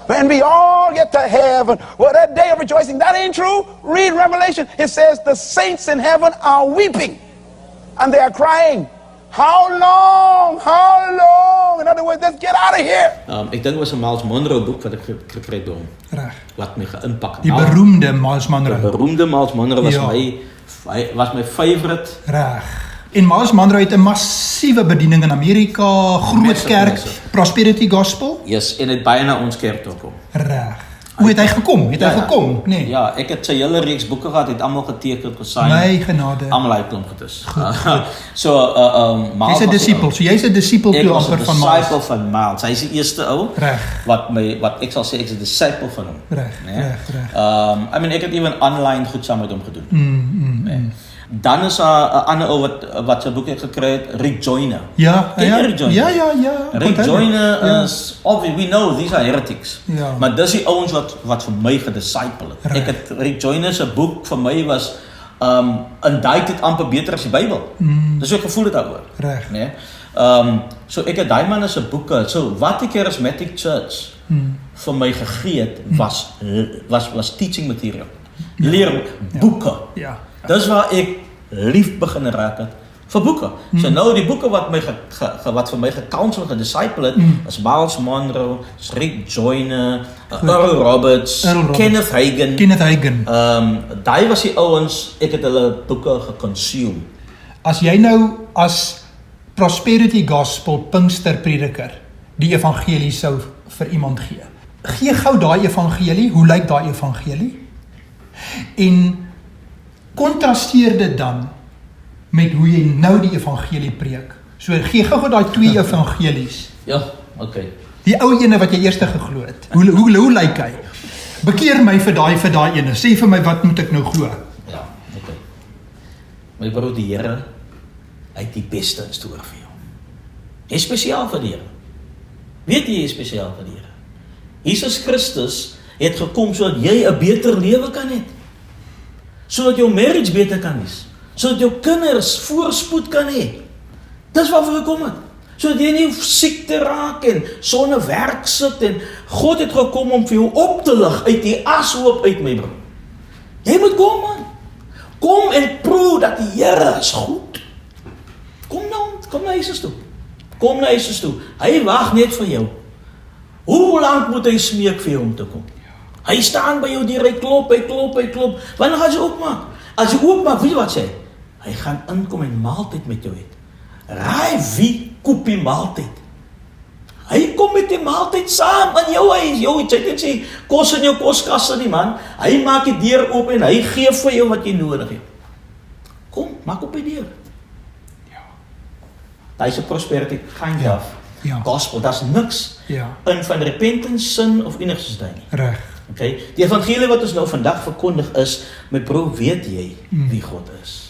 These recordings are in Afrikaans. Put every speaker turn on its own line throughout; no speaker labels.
and we all get to heaven. Well, that day of rejoicing, that ain't true. Read Revelation. It says the saints in heaven are weeping and they are crying. How long? How long? In other words, let's get out of here.
Ek dink was 'n Miles Monroe boek wat ek gekry het by hom.
Reg.
Wat my geïmpak.
Die beroemde Miles Monroe.
Die beroemde Miles Monroe was
Ja.
was my favorite.
Reg. En Miles Monroe het 'n massiewe bediening in Amerika, groot kerk, Prosperity Gospel.
Yes, en het baie na ons kerk toe kom.
Reg. Hoe het hy gekom? Het hy gekom? Nee.
Ja, ek het sy hele reeks boeke gehad, het almal geteken, gesign.
My genade.
Almal uit klomp getus. So
Jy's 'n disipel. So jy's 'n disipel toe amper van Miles.
Ek was 'n disciple van Miles. Hy is die eerste ou
Reg.
wat ek sal sê ek is 'n disciple van hom.
Reg.
Nee?
Reg.
I mean ek het ewen online goed saam met hom gedoen. Nee. Dan is 'n ander ou wat sy boek het gekry het, Rick Joyner.
Ja,
Ken jy Rick Joyner?
Ja.
Rick Joyner is obviously we know these are heretics.
Ja.
Maar dis die ouens wat vir my gedisciple het. Ek het Rick Joyner se boek vir my was indicted amper beter as die Bybel. Dis hoe ek gevoel het daaroor.
Reg.
Nee. So ek het daai manne se boeke, so wat die Charismatic Church vir my gegee het was teaching material. Leer boeke.
Ja.
Dis waar ek lief begin raak het vir boeke. So nou die boeke wat my wat vir my gecounsel gedisciple het, is Miles Monroe, Rick Joyner, Earl Roberts, Kenneth Hagin. Daai was die ouens, ek het hulle boeke geconsume.
As jy nou as Prosperity Gospel Pinkster prediker die evangelie sou vir iemand gee. Gee gou daai evangelie, hoe lyk daai evangelie? En kontrasteer dit dan met hoe jy nou die evangelie preek. So gee gou daai twee evangelies.
Ja, okay.
Die ou ene wat jy eers geglo het. Hoe lyk hy? Bekeer my vir daai ene. Sê vir my wat moet ek nou glo?
Ja, okay. My broer, die Here, hy het die beste in store vir jou. Hy is spesiaal vir die Here. Weet jy, hy is spesiaal vir die Here. Jesus Christus het gekom sodat jy 'n beter lewe kan hê. Sodat jou marriage beter kan wees. Sodat jou kinders voorspoed kan hê. Dis waarvoor hy gekom het. Sodat jy nie siek te raak en sonder werk sit en God het gekom om vir jou op te lig uit die ashoop uit, my broer. Jy moet kom, man. Kom en proe dat die Here is goed. Kom na Jesus toe. Kom na Jesus toe. Hy wag net vir jou. Hoe lank moet hy smeek vir jou om te kom? Hy staan by jou deur, hy klop. Wanneer gaan jy oopmaak? As jy oopmaak, weet jy wat sê? Hy gaan inkom en maaltyd met jou het. Raai wie koop die maaltyd? Hy kom met die maaltyd saam in jou huis. Jy kan sê, kos in jou koskasse nie, man. Hy maak die deur oop en hy gee vir jou wat jy nodig het. Kom, maak op die deur. Ja. Daar is 'n prosperity kind of gospel. Daar's niks in van repentance, sin of enigsins daai nie.
Reg.
Okay? Die evangelie wat ons nou vandag verkondig is, my broer, weet jy wie God is?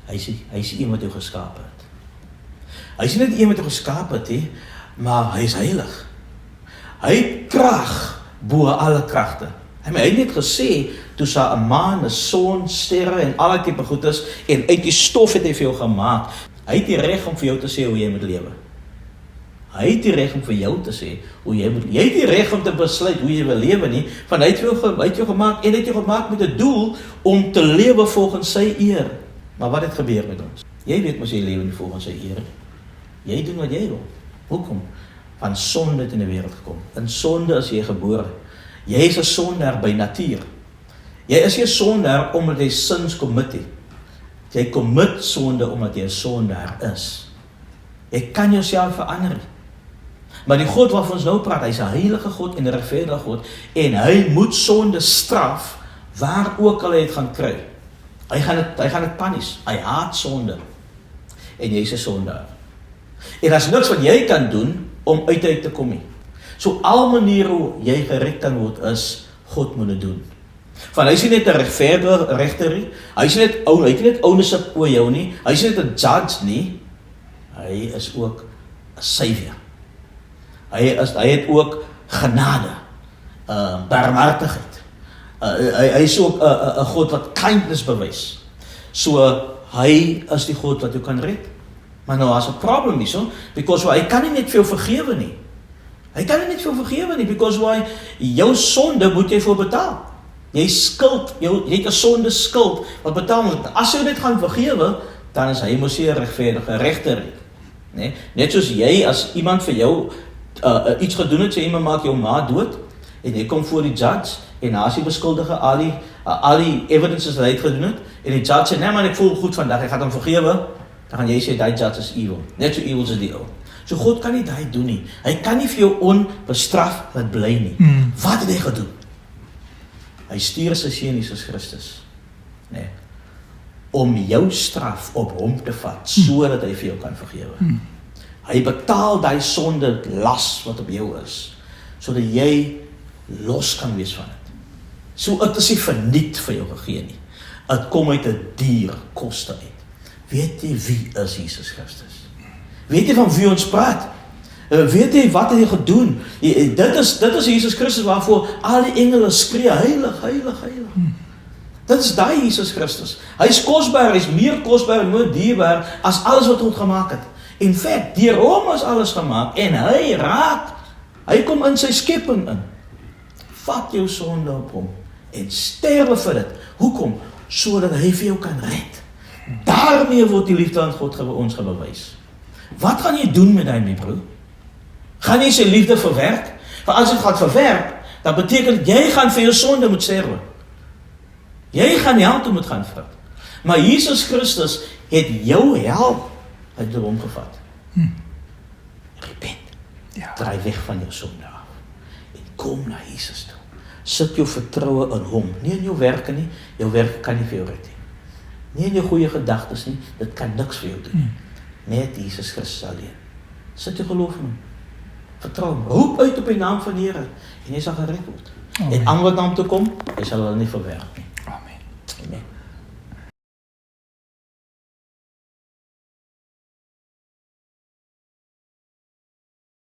Hy is die een wat jou geskaap het. Hy is nie net die een wat jou geskaap het, maar hy is heilig. Hy het krag bo alle kragte. Hy het net gesê, toe sa 'n maan, 'n son, sterre en alle tipe goedes, en uit die stof het hy vir jou gemaak. Hy het die reg om vir jou te sê hoe jy moet lewe. Hy het die reg om vir jou te sê hoe jy moet. Jy het die reg om te besluit hoe jy wil lewe nie, want hy het jou gemaak en hy het jou gemaak met 'n doel om te lewe volgens sy eer. Maar wat het gebeur met ons? Jy weet mos jy lewe nie volgens sy eer. Jy doen wat jy wil. Hoekom? Van sonde het in die wêreld gekom. In sonde is jy gebore. Jy is 'n sondaar by natuur. Jy is nie 'n sondaar omdat jy sins commit het. Jy commit sonde omdat jy 'n sondaar is. Jy kan jouself verander. Maar die God waarvan ons nou praat, hy is 'n heilige God en 'n regverdige God, en hy moet sonde straf waar ook al hy het gaan kry. Hy gaan dit punish. Hy haat sonde. En jy is 'n sondaar. En daar's niks wat jy kan doen om uit te kom nie. So al maniere hoe jy gered kan word is, God moet dit doen. Want hy is nie net 'n regverdige regter nie. Hy is nie net hy het nie net ownership oor jou nie. Hy is nie net 'n judge nie. Hy is ook 'n savior. Hy het ook genade, barmhartigheid. Hy is ook 'n God wat kindness bewys. So hy is die God wat jou kan red. Maar nou as 'n probleem hierso, because hy kan nie net vir jou vergewe nie. Hy kan dit net vir jou vergewe nie, because why? Jou sonde moet jy voor betaal. Jy skuld, jy het 'n sonde skuld, wat betaal moet. As jy dit gaan vergewe, dan is hy mos 'n regverdige regter. Nee? Net soos jy, as iemand vir jou iets gedoen het, sê iemand maak jou ma dood, en jy kom voor die judge, en as die beskuldige al die evidences wat hy het gedoen het, en die judge sê, nee man, ek voel goed vandag, ek gaan hom vergewe, dan gaan jy sê, die judge is evil. Net so evil is die ou. So God kan nie dit doen nie. Hy kan nie vir jou onbestraf laat bly nie. Wat het hy gedoen? Hy stuur sy seun Jesus Christus, nee, om jou straf op hom te vat, sodat hy vir jou kan vergewe. Hy betaal die sonde las wat op jou is, sodat jy los kan wees van dit. So dit is nie verniet vir jou gegee nie. Dit kom uit 'n duur koste uit. Weet jy wie is Jesus Christus? Weet jy van wie ons praat? Weet jy wat hy gedoen? Dit is Jesus Christus waarvoor al die engele skree, heilig, heilig, heilig. Dit is daai Jesus Christus. Hy is kosbaar, hy is meer kosbaar en meer dierbaar as alles wat God gemaak het. In feite, deur hom is alles gemaak en hy kom in sy skepping in. Vat jou sonde op hom en sterwe vir dit. Hoekom? Sodat hy vir jou kan red. Daarmee word die liefde aan God ons bewys. Wat gaan jy doen met hy, my broer? Gaan jy sy liefde verwerk? Want as jy gaan verwerk, dan beteken dit jy gaan vir jou sonde moet sterwe. Jy gaan hel toe moet gaan vat. Maar Jesus Christus het jou hel uit die hom gevat. Repent.
Ja.
Draai weg van jou sonde af. En kom na Jesus toe. Sit jou vertroue in hom. Nie in jou werke nie. Jou werk kan nie vir jou red nie. Nie in jou goeie gedagtes nie. Dit kan niks vir jou doen. Net Jesus Christus alleen. Sit jou geloof in hom. Vertrou hom. Roep uit op die naam van die Here. En jy sal gered word. En aan wat naam toe kom, hy sal hulle nie verwerp.